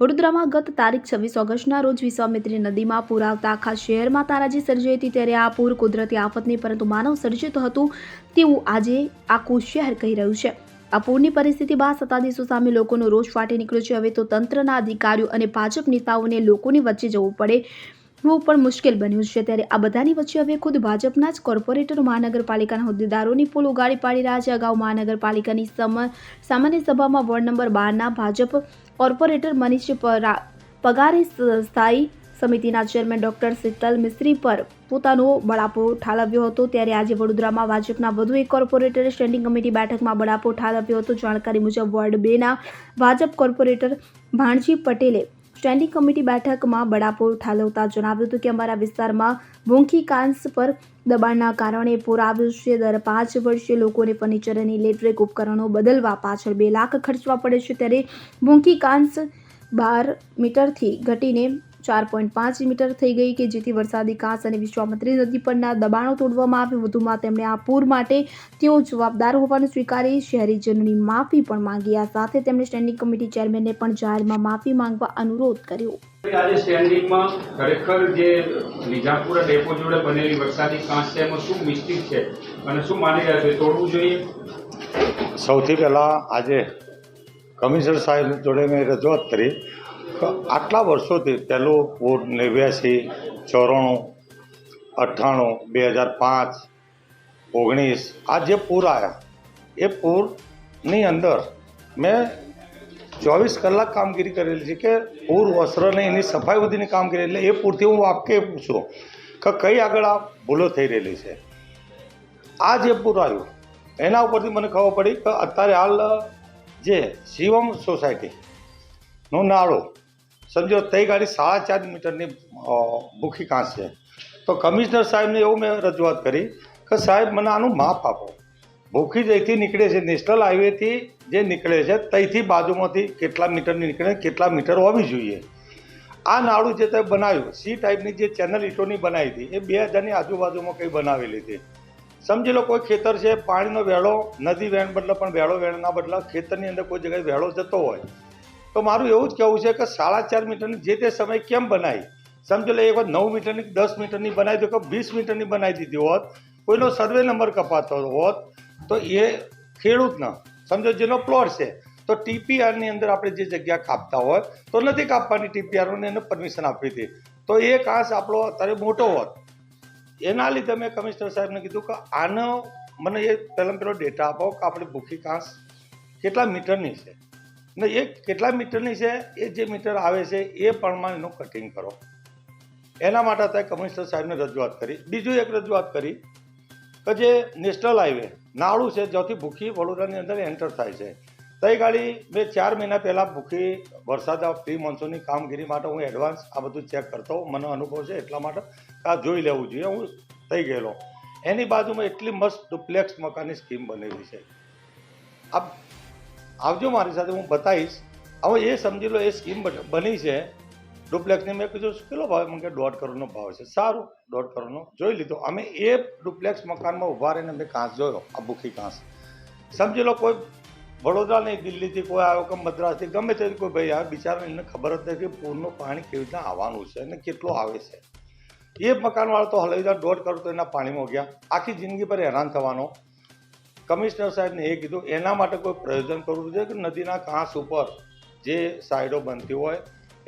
વડોદરામાં ગત તારીખ 26 ઓગસ્ટના રોજ વિશ્વામિત્રી નદીમાં પૂર આવતા આખા શહેરમાં તારાજી સર્જાઈ હતી। ત્યારે આ પૂર કુદરતી આફત નહીં પરંતુ માનવ સર્જિત હતું તેવું આજે આખું શહેર કહી રહ્યું છે। આ પૂરની પરિસ્થિતિ બાદ સત્તાધીશો સામે લોકોનો રોષ ફાટી નીકળ્યો છે। હવે તો તંત્રના અધિકારીઓ અને ભાજપ નેતાઓને લોકોની વચ્ચે જવું પડે પણ મુશ્કેલ બન્યું છે। ત્યારે આ બધાની વચ્ચે હવે ખુદ ભાજપના જ કોર્પોરેટરો મહાનગરપાલિકાના હોદ્દેદારોની પોલ ઉગાડી પાડી રહ્યા છે। અગાઉ મહાનગરપાલિકાની સામાન્ય સભામાં વોર્ડ નંબર 12ના ભાજપ કોર્પોરેટર મનીષ પગારે સ્થાયી સમિતિના ચેરમેન ડોક્ટર શીતલ મિસ્ત્રી પર પોતાનો બળાપો ઠાલવ્યો હતો। ત્યારે આજે વડોદરામાં ભાજપના વધુ એક કોર્પોરેટરે સ્ટેન્ડિંગ કમિટી બેઠકમાં બળાપો ઠાલવ્યો હતો। જાણકારી મુજબ વોર્ડ 2ના ભાજપ કોર્પોરેટર ભાણજી પટેલે સ્ટેન્ડિંગ કમિટી બેઠકમાં બળાપો ઠાલવતા જણાવ્યું હતું કે અમારા વિસ્તારમાં ભૂંખી કાંસ પર દબાણના કારણે પૂર આવ્યું છે। દર 5 વર્ષે લોકોને ફર્નિચર અને ઇલેક્ટ્રિક ઉપકરણો બદલવા પાછળ 2 લાખ ખર્ચવા પડે છે। ત્યારે ભૂંખી કાંસ 12 મીટરથી ઘટીને 4.5 મીટર થઈ ગઈ કે જેથી વરસાદી કાંસ અને વિશ્વામિત્રી નદી પરના દબાણો તોડવામાં આવે। વધુમાં તેમણે આ પૂર માટે તેઓ જવાબદાર હોવાનું સ્વીકારી શહેરીજનોની માફી પણ માંગી। આ સાથે તેમણે સ્ટેન્ડિંગ કમિટી ચેરમેનને પણ જાહેરમાં માફી માંગવા અનુરોધ કર્યો। આજે સ્ટેન્ડિંગમાં ખરેખર જે વિજાપુરા ડેપો જોડે બનેલી વરસાદી કાંસ છે એમાં શું મિસ્ટેક છે અને શું માની રહ્યા છે, તોડવું જોઈએ? સૌથી પહેલાં આજે કમિશનર સાહેબ જોડે મેં રજૂઆત કરી કે આટલા વર્ષોથી પહેલું પૂર 89, 94, 98, 2005, 19 આ જે પૂર આવ્યા એ પૂરની અંદર મેં 24 કલાક કામગીરી કરેલી છે કે પૂર વસ્ત્રની એની સફાઈ સુધીની કામગીરી, એટલે એ પૂરથી હું વાકેફ છું કે કઈ આગળ આ ભૂલો થઈ રહેલી છે। આ જે પૂર આવ્યું એના ઉપરથી મને ખબર પડી કે અત્યારે હાલ જે શિવમ સોસાયટીનો નાળો સમજો તઈ ગાડી 4.5 મીટરની ભૂખી કાંસ છે। તો કમિશનર સાહેબને એવું મેં રજૂઆત કરી કે સાહેબ મને આનું માપ આપો। ભૂખી જઈથી નીકળે છે, નેશનલ હાઈવેથી જે નીકળે છે તઈથી બાજુમાંથી કેટલા મીટરની નીકળે, કેટલા મીટર હોવી જોઈએ। આ નાળું જે તે બનાવ્યું સી ટાઈપની જે ચેનલ ઈંટોની બનાવી હતી એ 2000ની આજુબાજુમાં કંઈ બનાવેલી હતી। સમજી લો કોઈ ખેતર છે, પાણીનો વેળો નદી વેણ બદલે પણ વેળો વેણના બદલે ખેતરની અંદર કોઈ જગ્યાએ વેળો જતો હોય તો મારું એવું જ કહેવું છે કે 4.5 મીટરની જે તે સમય કેમ બનાવી? સમજો લે એક વાર 9 મીટરની 10 મીટરની બનાવી દો કે 20 મીટરની બનાવી દીધી હોત, કોઈનો સર્વે નંબર કપાતો હોત તો એ ખેડૂતનો સમજો જેનો પ્લોટ છે તો ટીપીઆરની અંદર આપણે જે જગ્યા કાપતા હોય તો નથી કાપવાની, ટીપીઆરને એને પરમિશન આપી હતી તો એ કાંસ આપણો અત્યારે મોટો હોત। એના લીધે મેં કમિશનર સાહેબને કીધું કે આનો મને એ પહેલાં પેલો ડેટા આપો કે આપણી ભૂખી કાંસ કેટલા મીટરની છે ને એ કેટલા મીટરની છે, એ જે મીટર આવે છે એ પ્રમાણે એનું કટિંગ કરો। એના માટે અત્યારે કમિશનર સાહેબને રજૂઆત કરી। બીજું એક રજૂઆત કરી કે જે નેશનલ હાઈવે નાળું છે જ્યાંથી ભૂખી વડોદરાની અંદર એન્ટર થાય છે તઈ ગાડી મેં 4 મહિના પહેલાં ભૂખી વરસાદ પ્રી મોન્સૂનની કામગીરી માટે હું એડવાન્સ આ બધું ચેક કરતો હોઉં, મને અનુભવ છે એટલા માટે આ જોઈ લેવું જોઈએ। હું થઈ ગયેલો એની બાજુમાં એટલી મસ્ત ડુપ્લેક્સ મકાનની સ્કીમ બનેલી છે, આપ આવજો મારી સાથે, હું બતાવીશ। હવે એ સમજી લો એ સ્કીમ બની છે ડુપ્લેક્સની। મેં કીધું કેટલો ભાવ? મને કે 1.5 કરોડનો ભાવ છે। સારું, 1.5 કરોડનો જોઈ લીધો। અમે એ ડુપ્લેક્સ મકાનમાં ઊભા રહીને અમે કાંસ જોયો, આ ભૂખી કાંસ। સમજી લો કોઈ વડોદરા નહીં, દિલ્હીથી કોઈ આવ્યો કે મદ્રાસથી ગમે તે કોઈ ભાઈ આવે, બિચારાને એને ખબર જ નથી કે પૂરનું પાણી કેવી રીતના આવવાનું છે અને કેટલું આવે છે। એ મકાનવાળા તો હલાવી 1.5 કરોડ તો એના પાણીમાં ગયા, આખી જિંદગી પર હેરાન થવાનો। કમિશનર સાહેબને એ કીધું એના માટે કોઈ પ્રયોજન કરવું જોઈએ કે નદીના કાંસ ઉપર જે સાઈડો બનતી હોય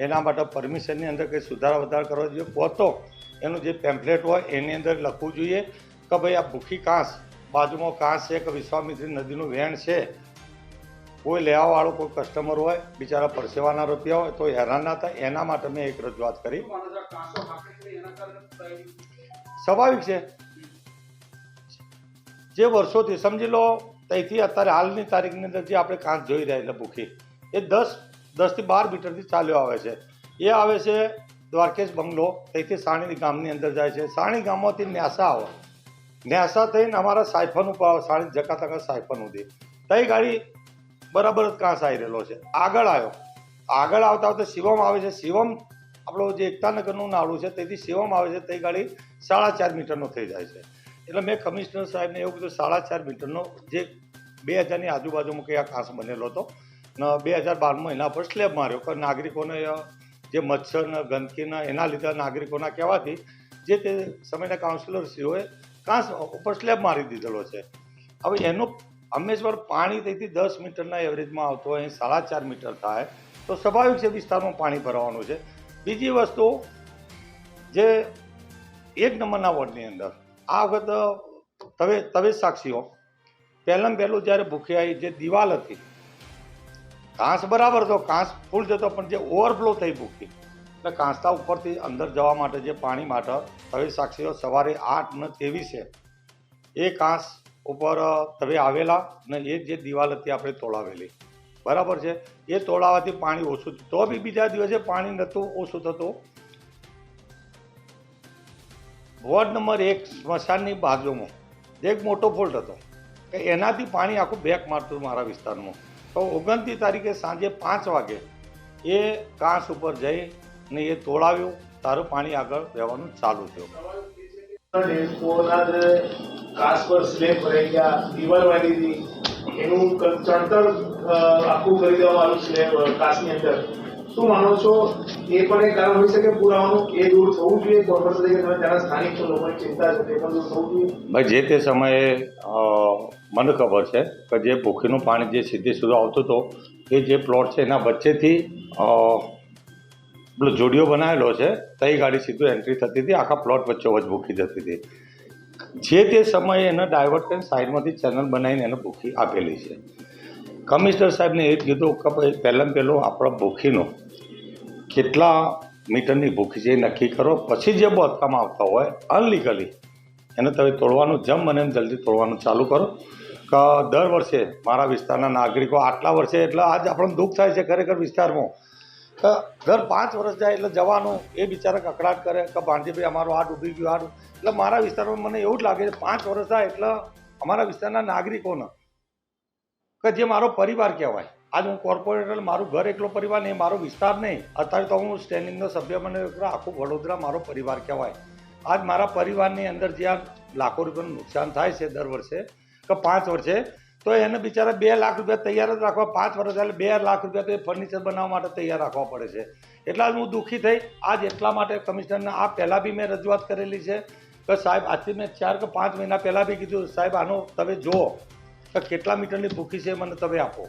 એના માટે પરમિશનની અંદર કંઈ સુધારા વધારા કરવા જોઈએ, પોતો એનું જે પેમ્પલેટ હોય એની અંદર લખવું જોઈએ કે ભાઈ આ ભૂખી કાંસ બાજુમાં કાંસ છે કે વિશ્વામિત્રી નદીનું વેણ છે, કોઈ લેવાવાળો કોઈ કસ્ટમર હોય બિચારા પરસેવાના રૂપિયા હોય તો હેરાન ના થાય, એના માટે મેં એક રજૂઆત કરી। સ્વાભાવિક છે, જે વર્ષોથી સમજી લો ત્યાંથી અત્યારે હાલની તારીખની અંદર જે આપણે કાંસ જોઈ રહ્યા એટલે ભૂખી એ 10થી 12 મીટરથી ચાલ્યો આવે છે। એ આવે છે દ્વારકેશ બંગલો, ત્યાંથી સાણી ગામની અંદર જાય છે, સાણી ગામમાંથી ન્યાસા આવે, ન્યાસા થઈને અમારા સાયફન ઉપર આવે, સાણી જકાતનગર સાયફન સુધી તઈ ગાડી બરાબર જ કાંસ આવી રહેલો છે। આગળ આવ્યો, આગળ આવતા આવતા શિવમ આવે છે, શિવમ આપણો જે એકતાનગરનું નાળું છે તેથી શિવમ આવે છે તઈ ગાડી 4.5 મીટરનો થઈ જાય છે। એટલે મેં કમિશનર સાહેબને એવું કીધું 4.5 મીટરનો જે 2000ની આજુબાજુમાં કંઈ આ કાંસ બનેલો હતો ને 2012માં એના પર સ્લેબ માર્યો કે નાગરિકોને જે મચ્છર ને ગંદકીના એના લીધે નાગરિકોના કહેવાથી જે તે સમયના કાઉન્સિલરશ્રીઓએ કાંસ ઉપર સ્લેબ મારી દીધેલો છે. હવે એનું હંમેશા પાણી તેથી 10 મીટરના એવરેજમાં આવતો હોય, 4.5 મીટર થાય તો સ્વાભાવિક છે વિસ્તારમાં પાણી ભરવાનું છે. બીજી વસ્તુ જે 1 નંબરના વોર્ડની અંદર આ વખત તમે સાક્ષીઓ પહેલું જ્યારે ભૂખ્યા જે દિવાલ હતી કાંસ બરાબર હતો, કાંસ ફૂલ જતો, પણ જે ઓવરફ્લો થઈ ભૂખી એટલે કાંસના ઉપરથી અંદર જવા માટે જે પાણી માટે તમે સાક્ષીઓ સવારે 8:23 એ કાંસ ઉપર તમે આવેલા ને એ જે દિવાલ હતી આપણે તોડાવેલી બરાબર છે. એ તોડાવાથી પાણી ઓછું તો બી બીજા દિવસે પાણી નહોતું ઓછું થતું. વોર્ડ નંબર 1 સ્મશાનની બાજુમાં એક મોટો ફોલ્ટ હતો કે એનાથી પાણી આખું બેક મારતું મારા વિસ્તારમાં. તો 29 તારીખે સાંજે 5 વાગે એ કાંસ ઉપર જઈ ને એ તોડાવ્યું, તારું પાણી આગળ રહેવાનું ચાલુ થયું. કાંસ પર સ્લેબ ભરાઈ ગયા, દિવાલ વાળી હતી, એનું ચણતર આખું કરી દેવામાં આવ્યું સ્લેબ કાંસની અંદર. શું માનો છો એ પણ એક કારણ હોઈ શકે પુરાવાનું? એ દૂર થવું જોઈએ કોર્પોરેશન તરીકે, તમે ત્યાંના સ્થાનિક લોકોની ચિંતા છે તે પણ દૂર થવું જોઈએ. ભાઈ જે તે સમયે મને ખબર છે કે જે ભૂખીનું પાણી જે સીધે સીધું આવતું હતો એ જે પ્લોટ છે એના વચ્ચેથી પેલો જોડીઓ બનાવેલો છે, તઈ ગાડી સીધું એન્ટ્રી થતી હતી, આખા પ્લોટ વચ્ચોવચ્ચ ભૂખી જતી હતી. જે તે સમયે એને ડાયવર્ટ કરીને સાઈડમાંથી ચેનલ બનાવીને એને ભૂખી આપેલી છે. કમિશનર સાહેબને એ જ કીધું કે ભાઈ પહેલું આપણા ભૂખીનો કેટલા મીટરની ભૂખી છે એ નક્કી કરો, પછી જે બાંધકામ આવતા હોય અનલીગલી એને તમે તોડવાનું જેમ બને એમ જલ્દી તોડવાનું ચાલુ કરો. કે દર વર્ષે મારા વિસ્તારના નાગરિકો આટલા વર્ષે એટલે આજ આપણને દુઃખ થાય છે ખરેખર વિસ્તારમાં કે દર 5 વર્ષ જાય એટલે જવાનું એ બિચારા કકડાટ કરે કે ભાણજીભાઈ અમારું આ ડૂબી ગયું આ. એટલે મારા વિસ્તારમાં મને એવું જ લાગે છે 5 વર્ષ થાય એટલે અમારા વિસ્તારના નાગરિકોને કે જે મારો પરિવાર કહેવાય. આજ હું કોર્પોરેટર, મારું ઘર એકલો પરિવાર નહીં, મારો વિસ્તાર નહીં. અત્યારે તો હું સ્ટેન્ડિંગનો સભ્ય મને આખું વડોદરા મારો પરિવાર કહેવાય. આજ મારા પરિવારની અંદર જ્યાં લાખો રૂપિયાનું નુકસાન થાય છે દર વર્ષે કે 5 વર્ષે, તો એને બિચારા 2 લાખ રૂપિયા તૈયાર જ રાખવા, 5 વર્ષ એટલે 2 લાખ રૂપિયા તો એ ફર્નિચર બનાવવા માટે તૈયાર રાખવા પડે છે. એટલા જ હું દુઃખી થઈ. આજ એટલા માટે કમિશનરને આ પહેલાં બી મેં રજૂઆત કરેલી છે કે સાહેબ આજથી મેં 4 કે 5 મહિના પહેલાં બી કીધું સાહેબ આનો તમે જુઓ કે કેટલા મીટરની ભૂખી છે મને તમે આપો.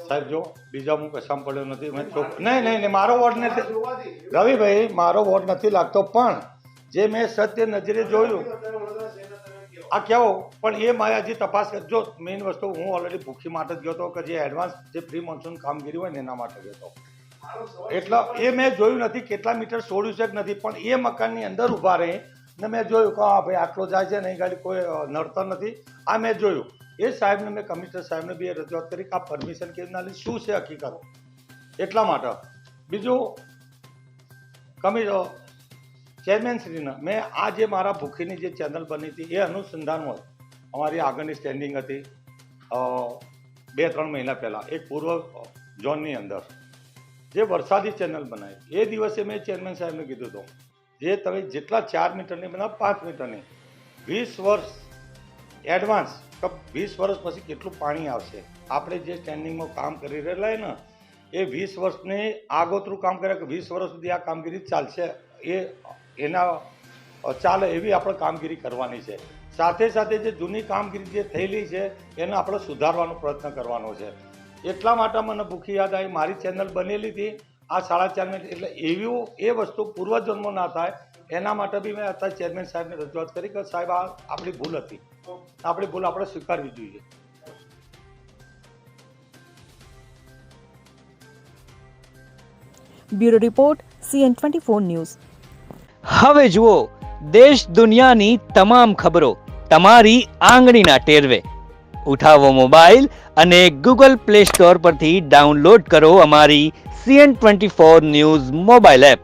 સાહેબ જો બીજા હું કશામાં પડ્યો નથી, મેં નહીં મારો વોર્ડ નથી રવિભાઈ, મારો વોર્ડ નથી લાગતો, પણ જે મેં સત્ય નજરે જોયું આ કેવો, પણ એ મારે હજી તપાસ કરજો. મેઇન વસ્તુ હું ઓલરેડી ભૂખી માટે જ ગયો હતો કે જે એડવાન્સ જે પ્રી મોન્સૂન કામગીરી હોય ને એના માટે ગયો હતો. એટલે એ મેં જોયું નથી કેટલા મીટર છોડ્યું છે કે નથી, પણ એ મકાનની અંદર ઊભા રહી ને મેં જોયું કે હા ભાઈ આટલો જાય છે નહીં, ગાડી કોઈ નડતર નથી. આ મેં જોયું. એ સાહેબને મેં કમિશનર સાહેબને બી રજૂઆત કરી કે આ પરમિશન કેવી ના લીધી, શું છે હકીકત. એટલા માટે બીજું ચેરમેનશ્રીને મેં આ જે મારા ભૂખીની જે ચેનલ બની હતી એ અનુસંધાનમાં અમારી આગળની સ્ટેન્ડિંગ હતી 2-3 મહિના પહેલાં એક પૂર્વ ઝોનની અંદર જે વરસાદી ચેનલ બનાવી. એ દિવસે મેં ચેરમેન સાહેબને કીધું હતું જે તમે જેટલા 4 મીટરની બનાવો 5 મીટરની 20 વર્ષ એડવાન્સ, 20 વર્ષ પછી કેટલું પાણી આવશે. આપણે જે સ્ટેન્ડિંગમાં કામ કરી રહેલા ને એ 20 વર્ષની આગોતરું કામ કરે કે 20 વર્ષ સુધી આ કામગીરી ચાલશે, એના ચાલે એવી આપણે કામગીરી કરવાની છે. સાથે સાથે જે જૂની કામગીરી જે થયેલી છે એને આપણે સુધારવાનો પ્રયત્ન કરવાનો છે. એટલા માટે મને ભૂખી યાદ આવી, મારી ચેનલ બનેલી હતી આ 4.5 મિનિટ, એટલે એવું એ વસ્તુ પૂર્વજન્મમાં ના થાય એના માટે બી મેં અત્યારે ચેરમેન સાહેબને રજૂઆત કરી કે સાહેબ આ આપણી ભૂલ હતી, આપણી ભૂલ આપણે સ્વીકારવી જોઈએ. Bureau report CN24 news. હવે જુઓ દેશ દુનિયાની તમામ ખબરો તમારી આંગળીના ટેરવે. ઉઠાવો મોબાઈલ અને Google Play Store પરથી ડાઉનલોડ કરો અમારી CN24 ન્યૂઝ મોબાઈલ એપ.